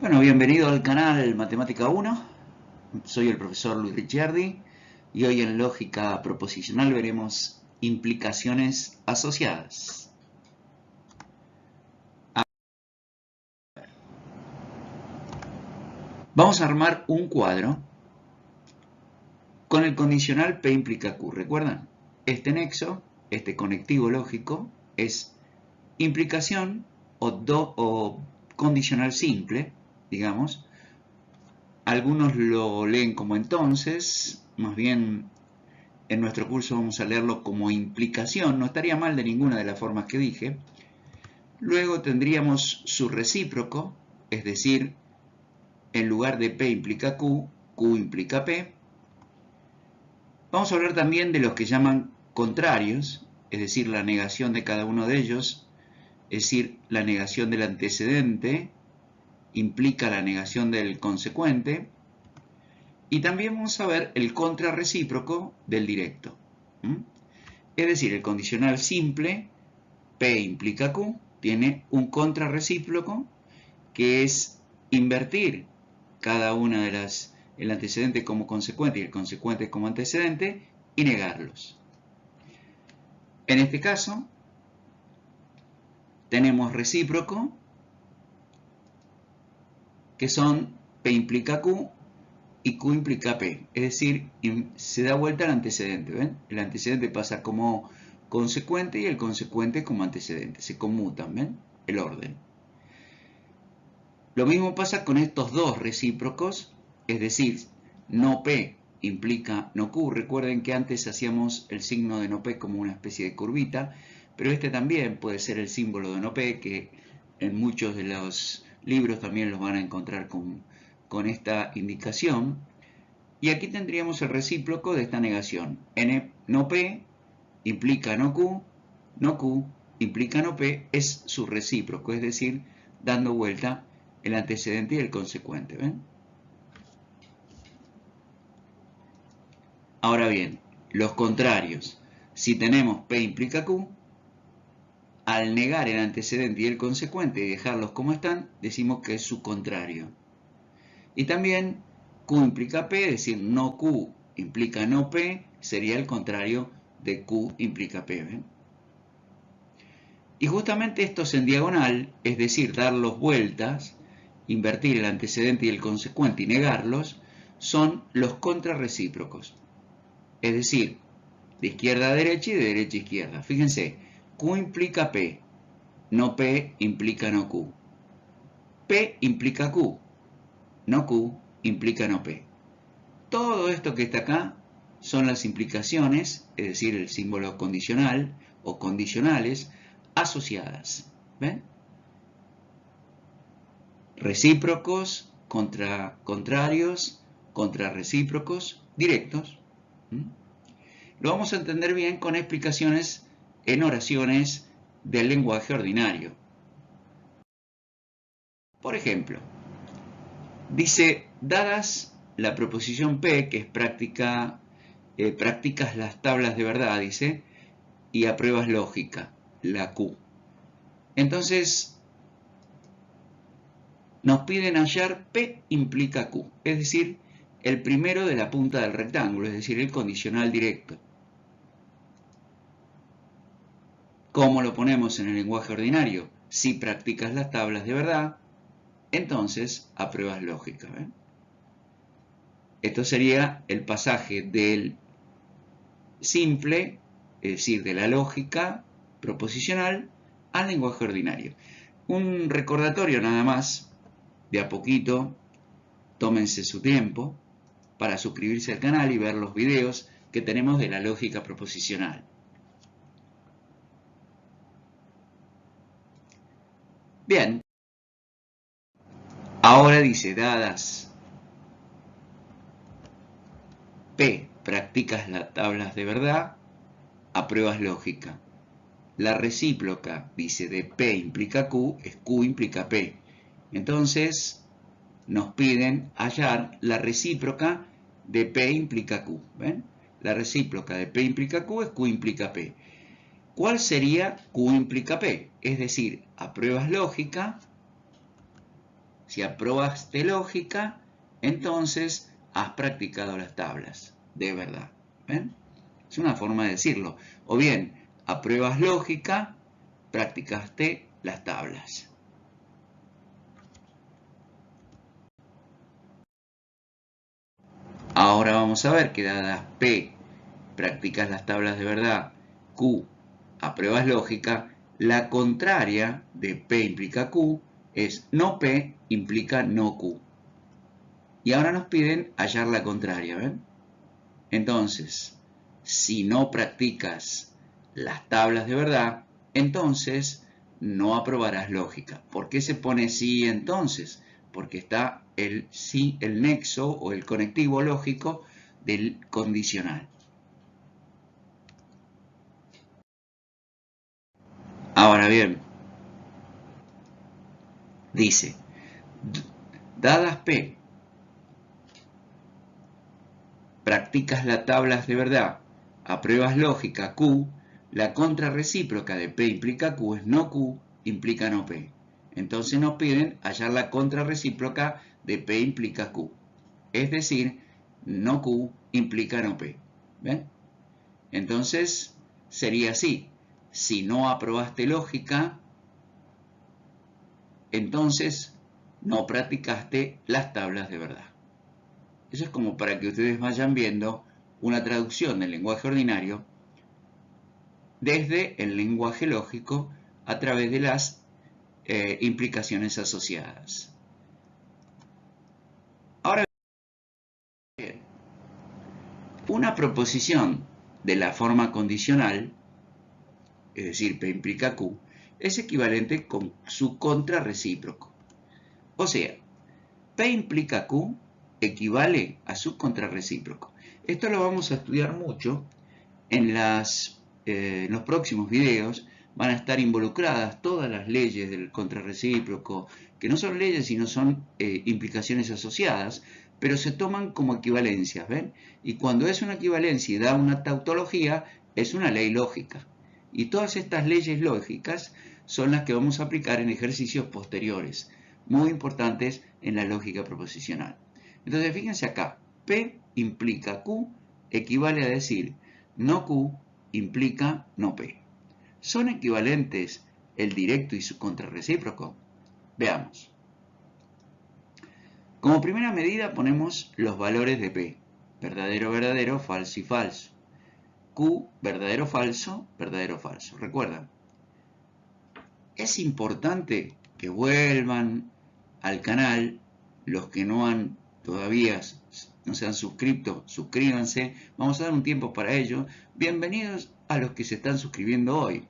Bueno, bienvenido al canal Matemática 1. Soy el profesor Luis Ricciardi y hoy en lógica proposicional veremos implicaciones asociadas. Vamos a armar un cuadro con el condicional P implica Q. ¿Recuerdan? Este nexo, este conectivo lógico, es implicación o condicional simple, digamos. Algunos lo leen como entonces, más bien en nuestro curso vamos a leerlo como implicación, no estaría mal de ninguna de las formas que dije. Luego tendríamos su recíproco, es decir, en lugar de P implica Q, Q implica P. Vamos a hablar también de los que llaman contrarios, es decir, la negación de cada uno de ellos, es decir, la negación del antecedente implica la negación del consecuente. Y también vamos a ver el contrarrecíproco del directo. Es decir, el condicional simple, P implica Q, tiene un contrarrecíproco que es invertir cada una de las, el antecedente como consecuente y el consecuente como antecedente, y negarlos. En este caso, tenemos recíproco, que son P implica Q y Q implica P. Es decir, se da vuelta al antecedente. ¿Ven? El antecedente pasa como consecuente y el consecuente como antecedente. Se conmutan, ¿ven? El orden. Lo mismo pasa con estos dos recíprocos, es decir, no P implica no Q. Recuerden que antes hacíamos el signo de no P como una especie de curvita, pero este también puede ser el símbolo de no P, que en muchos de los libros también los van a encontrar con esta indicación. Y aquí tendríamos el recíproco de esta negación. No P implica no Q implica no P, es su recíproco, es decir, dando vuelta el antecedente y el consecuente. ¿Ven? Ahora bien, los contrarios. Si tenemos P implica Q, al negar el antecedente y el consecuente y dejarlos como están, decimos que es su contrario. Y también Q implica P, es decir, no Q implica no P, sería el contrario de Q implica P. ¿Ven? Y justamente estos en diagonal, es decir, darlos vueltas, invertir el antecedente y el consecuente y negarlos, son los contrarrecíprocos. Es decir, de izquierda a derecha y de derecha a izquierda. Fíjense, Q implica P, no P implica no Q. P implica Q, no Q implica no P. Todo esto que está acá son las implicaciones, es decir, el símbolo condicional o condicionales asociadas. ¿Ven? Recíprocos, contrarios, contrarrecíprocos, directos. Lo vamos a entender bien con explicaciones en oraciones del lenguaje ordinario. Por ejemplo, dice, dadas la proposición P, que es practicas las tablas de verdad, dice, y apruebas lógica, la Q. Entonces, nos piden hallar P implica Q, es decir, el primero de la punta del rectángulo, es decir, el condicional directo. ¿Cómo lo ponemos en el lenguaje ordinario? Si practicas las tablas de verdad, entonces apruebas lógica. ¿Ven? Esto sería el pasaje del simple, es decir, de la lógica proposicional, al lenguaje ordinario. Un recordatorio nada más, de a poquito, tómense su tiempo para suscribirse al canal y ver los videos que tenemos de la lógica proposicional. Bien, ahora dice, dadas P, practicas las tablas de verdad, apruebas lógica. La recíproca, dice, de P implica Q, es Q implica P. Entonces, nos piden hallar la recíproca de P implica Q. ¿Ven? La recíproca de P implica Q es Q implica P. ¿Cuál sería Q implica P? Es decir, apruebas lógica Si aprobaste lógica, entonces has practicado las tablas, de verdad. ¿Ven? Es una forma de decirlo. O bien, apruebas lógica, practicaste las tablas. Ahora vamos a ver que dadas P, practicas las tablas de verdad, Q, apruebas lógica, la contraria de P implica Q es no P implica no Q. Y ahora nos piden hallar la contraria, ¿ven? Entonces, si no practicas las tablas de verdad, entonces no aprobarás lógica. ¿Por qué se pone sí entonces? Porque está el sí, el nexo o el conectivo lógico del condicional. Ahora bien, dice, dadas P, practicas las tablas de verdad, apruebas lógica Q, la contrarrecíproca de P implica Q es no Q implica no P. Entonces nos piden hallar la contrarrecíproca de P implica Q. Es decir, no Q implica no P. ¿Ven? Entonces sería así. Si no aprobaste lógica, entonces no practicaste las tablas de verdad. Eso es como para que ustedes vayan viendo una traducción del lenguaje ordinario desde el lenguaje lógico a través de las implicaciones asociadas. Ahora bien, una proposición de la forma condicional, es decir, P implica Q, es equivalente con su contrarrecíproco. O sea, P implica Q equivale a su contrarrecíproco. Esto lo vamos a estudiar mucho en los próximos videos. Van a estar involucradas todas las leyes del contrarrecíproco, que no son leyes sino son implicaciones asociadas, pero se toman como equivalencias, ¿ven? Y cuando es una equivalencia y da una tautología, es una ley lógica. Y todas estas leyes lógicas son las que vamos a aplicar en ejercicios posteriores, muy importantes en la lógica proposicional. Entonces, fíjense acá, P implica Q equivale a decir no Q implica no P. ¿Son equivalentes el directo y su contrarrecíproco? Veamos. Como primera medida ponemos los valores de P. Verdadero, verdadero, falso y falso. Q, verdadero, falso, verdadero, falso. Recuerdan, es importante que vuelvan al canal los que todavía no se han suscrito, suscríbanse. Vamos a dar un tiempo para ello. Bienvenidos a los que se están suscribiendo hoy.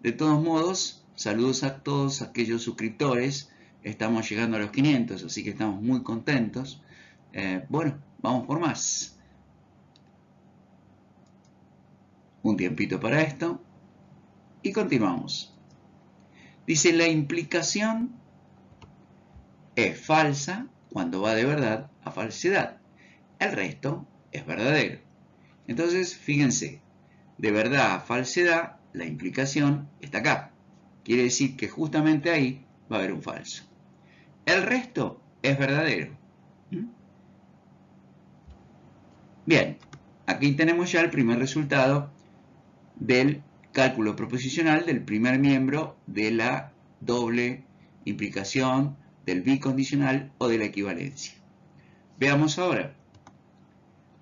De todos modos, saludos a todos aquellos suscriptores. Estamos llegando a los 500, así que estamos muy contentos. Bueno, vamos por más. Un tiempito para esto. Y continuamos. Dice, la implicación es falsa cuando va de verdad a falsedad. El resto es verdadero. Entonces, fíjense, de verdad a falsedad, la implicación está acá. Quiere decir que justamente ahí va a haber un falso. El resto es verdadero. Bien, aquí tenemos ya el primer resultado del cálculo proposicional del primer miembro de la doble implicación, del bicondicional o de la equivalencia. Veamos ahora.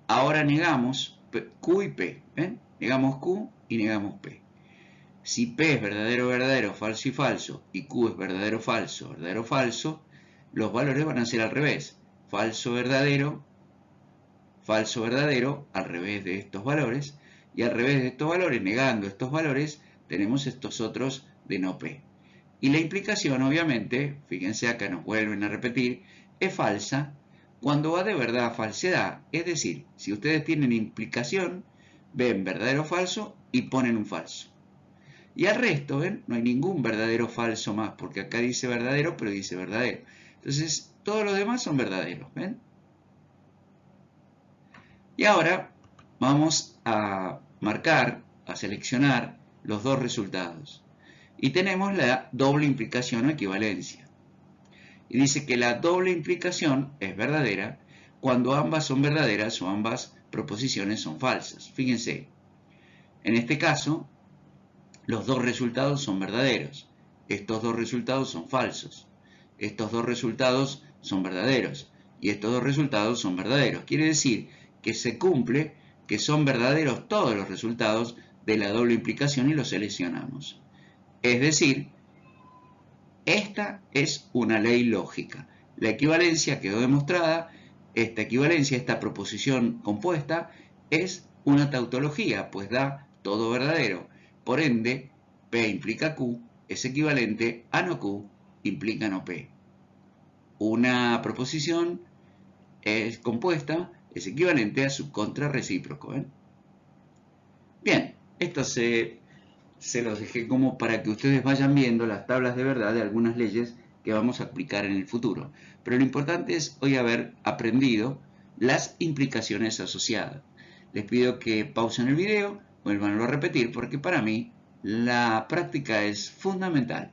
Ahora negamos Q y P. ¿Ven? Negamos Q y negamos P. Si P es verdadero, verdadero, falso y falso, y Q es verdadero, falso, verdadero, falso, los valores van a ser al revés. Falso, verdadero, al revés de estos valores, y al revés de estos valores, negando estos valores, tenemos estos otros de no P. Y la implicación, obviamente, fíjense acá nos vuelven a repetir, es falsa cuando va de verdad a falsedad. Es decir, si ustedes tienen implicación, ven verdadero o falso y ponen un falso. Y al resto, ¿ven? No hay ningún verdadero o falso más, porque acá dice verdadero, pero dice verdadero. Entonces, todos los demás son verdaderos, ¿ven? Y ahora vamos a marcar, a seleccionar los dos resultados. Y tenemos la doble implicación o equivalencia. Y dice que la doble implicación es verdadera cuando ambas son verdaderas o ambas proposiciones son falsas. Fíjense, en este caso, los dos resultados son verdaderos. Estos dos resultados son falsos. Estos dos resultados son verdaderos. Y estos dos resultados son verdaderos. Quiere decir que se cumple que son verdaderos todos los resultados de la doble implicación y los seleccionamos. Es decir, esta es una ley lógica. La equivalencia quedó demostrada. Esta equivalencia, esta proposición compuesta, es una tautología, pues da todo verdadero. Por ende, P implica Q es equivalente a no Q implica no P. Una proposición es compuesta es equivalente a su contrarrecíproco. Bien, esto se los dejé como para que ustedes vayan viendo las tablas de verdad de algunas leyes que vamos a aplicar en el futuro. Pero lo importante es hoy haber aprendido las implicaciones asociadas. Les pido que pausen el video, vuelvan a repetir, porque para mí la práctica es fundamental.